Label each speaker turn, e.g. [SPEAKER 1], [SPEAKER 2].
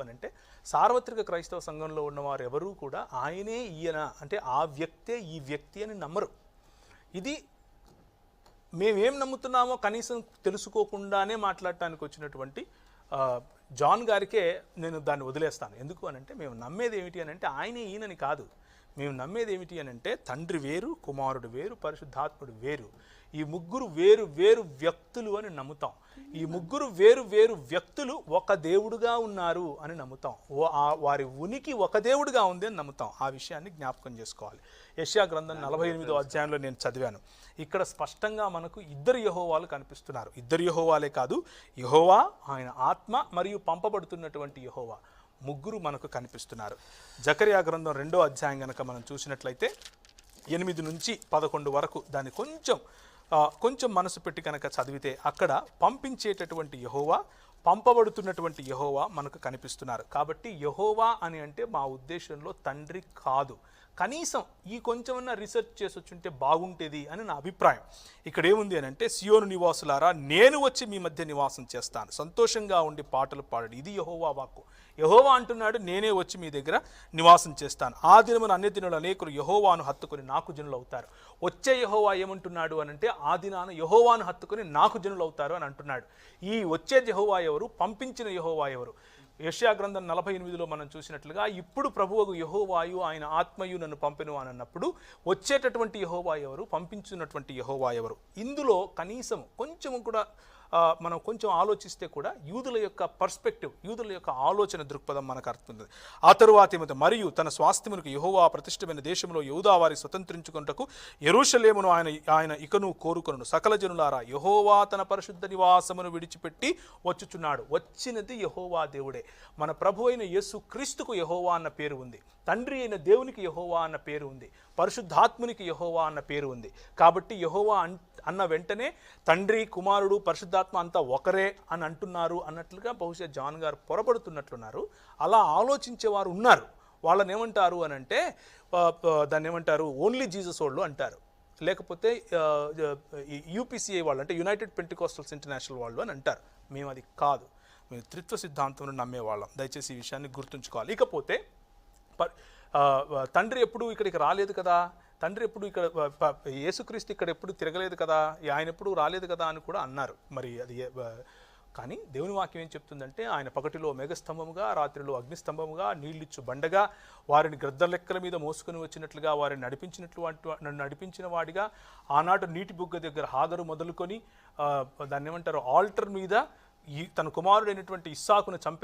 [SPEAKER 1] అనంటే సార్వత్రిక క్రైస్తవ సంఘంలో ఉన్నవారు ఎవరూ కూడా ఆయనే ఈయన అంటే ఆ వ్యక్తే ఈ వ్యక్తి అని నమ్మరు. ఇది మేమేం నమ్ముతున్నామో కనీసం తెలుసుకోకుండానే మాట్లాడటానికి వచ్చినటువంటి జాన్ గారికే నేను దాన్ని వదిలేస్తాను. ఎందుకు అనంటే మేము నమ్మేది ఏమిటి అనంటే ఆయనే ఈయనని కాదు. మేము నమ్మేది ఏమిటి అనంటే తండ్రి వేరు, కుమారుడు వేరు, పరిశుద్ధాత్ముడు వేరు. ఈ ముగ్గురు వేరు వేరు వ్యక్తులు అని నమ్ముతాం. ఈ ముగ్గురు వేరు వేరు వ్యక్తులు ఒక దేవుడుగా ఉన్నారు అని నమ్ముతాం. వారి ఉనికి ఒక దేవుడుగా ఉంది అని నమ్ముతాం. ఆ విషయాన్ని జ్ఞాపకం చేసుకోవాలి. యెషయా గ్రంథం 48వ అధ్యాయంలో నేను చదివాను. ఇక్కడ స్పష్టంగా మనకు ఇద్దరు యెహోవాలు కనిపిస్తున్నారు. ఇద్దరు యెహోవాలే కాదు, యెహోవా, ఆయన ఆత్మ మరియు పంపబడుతున్నటువంటి యెహోవా, ముగ్గురు మనకు కనిపిస్తున్నారు. జకర్యా గ్రంథం 2వ అధ్యాయం కనుక మనం చూసినట్లయితే 8 నుంచి 11 వరకు దాన్ని కొంచెం మనసు పెట్టి కనుక చదివితే అక్కడ పంపించేటటువంటి యెహోవా, పంపబడుతున్నటువంటి యెహోవా మనకు కనిపిస్తున్నారు. కాబట్టి యెహోవా అని అంటే మా ఉద్దేశంలో తండ్రి కాదు. కనీసం ఈ కొంచెమన్నా రీసెర్చ్ చేసి వచ్చుంటే బాగుంటేది అని నా అభిప్రాయం. ఇక్కడ ఏముంది అని అంటే, సియోను నివాసులారా, నేను వచ్చి మీ మధ్య నివాసం చేస్తాను, సంతోషంగా ఉండి పాటలు పాడండి. ఇది యెహోవా వాక్కు. యెహోవా అంటున్నాడు, నేనే వచ్చి మీ దగ్గర నివాసం చేస్తాను. ఆ దినమున అన్య దినులు అనేకులు యెహోవాను హత్తుకొని నాకు జనులు అవుతారు. వచ్చే యెహోవా ఏమంటున్నాడు అనంటే, ఆ దినాన యెహోవాను హత్తుకొని నాకు జనులు అవుతారు అని అంటున్నాడు. ఈ వచ్చే యెహోవా ఎవరు? పంపించిన యెహోవా ఎవరు? యెషయా గ్రంథం 48లో మనం చూసినట్లుగా ఇప్పుడు ప్రభువుకు యెహోవాయు ఆయన ఆత్మయు నన్ను పంపెను అని అన్నప్పుడు వచ్చేటటువంటి యెహోవా ఎవరు? పంపించినటువంటి యెహోవా ఎవరు? ఇందులో కనీసం కొంచెం కూడా మనం కొంచెం ఆలోచిస్తే కూడా యూదుల యొక్క పర్స్పెక్టివ్, యూదుల యొక్క ఆలోచన దృక్పథం మనకు అర్థమవుతుంది. ఆ తరువాత మరియు తన స్వాస్థ్యమునకు యెహోవా ప్రతిష్టమైన దేశంలో యూదా వారి స్వతంత్రించుకొనుటకు యెరూషలేమును ఆయన ఇకను కోరుకొనును. సకల జనులారా, యెహోవా తన పరిశుద్ధ నివాసమును విడిచిపెట్టి వచ్చుచున్నాడు. వచ్చినది యెహోవా దేవుడే. మన ప్రభు అయిన యేసు క్రీస్తుకు యెహోవా అన్న పేరు ఉంది. తండ్రి అయిన దేవునికి యెహోవా అన్న పేరు ఉంది. పరిశుద్ధాత్మునికి యెహోవా అన్న పేరు ఉంది. కాబట్టి యెహోవా అన్న వెంటనే తండ్రి, కుమారుడు, పరిశుద్ధాత్మ అంతా ఒకరే అని అంటున్నారు అన్నట్లుగా బహుశా జాన్ గారు పొరపడుతున్నట్లున్నారు. అలా ఆలోచించేవారు ఉన్నారు. వాళ్ళని ఏమంటారు అని అంటే, దాన్ని ఏమంటారు, ఓన్లీ జీసస్ వాళ్ళు అంటారు. లేకపోతే యూపీసీఐ వాళ్ళు అంటే యునైటెడ్ పెంటికోస్టల్స్ ఇంటర్నేషనల్ వాళ్ళు అని అంటారు. మేము అది కాదు, మేము త్రిత్వ సిద్ధాంతం నమ్మేవాళ్ళం. దయచేసి ఈ విషయాన్ని గుర్తుంచుకోవాలి. ఇకపోతే తండ్రి ఎప్పుడు ఇక్కడికి రాలేదు కదా, తండ్రి ఎప్పుడు ఇక్కడ, యేసుక్రీస్తు ఇక్కడ ఎప్పుడు తిరగలేదు కదా, ఆయన ఎప్పుడు రాలేదు కదా అని కూడా అన్నారు. మరి అది కానీ దేవుని వాక్యం ఏం చెప్తుందంటే, ఆయన పగటిలో మేఘస్తంభముగా, రాత్రిలో అగ్నిస్తంభముగా, నీళ్ళిచ్చు బండగా, వారిని గ్రద్ద లెక్కల మీద మోసుకొని వచ్చినట్లుగా వారిని నడిపించిన వాడిగా, ఆనాటి నీటి బుగ్గ దగ్గర హాగరు మొదలుకొని దాన్ని ఏమంటారు, ఆల్టర్ మీద తన కుమారుడైనటువంటి ఇస్సాకును చంపే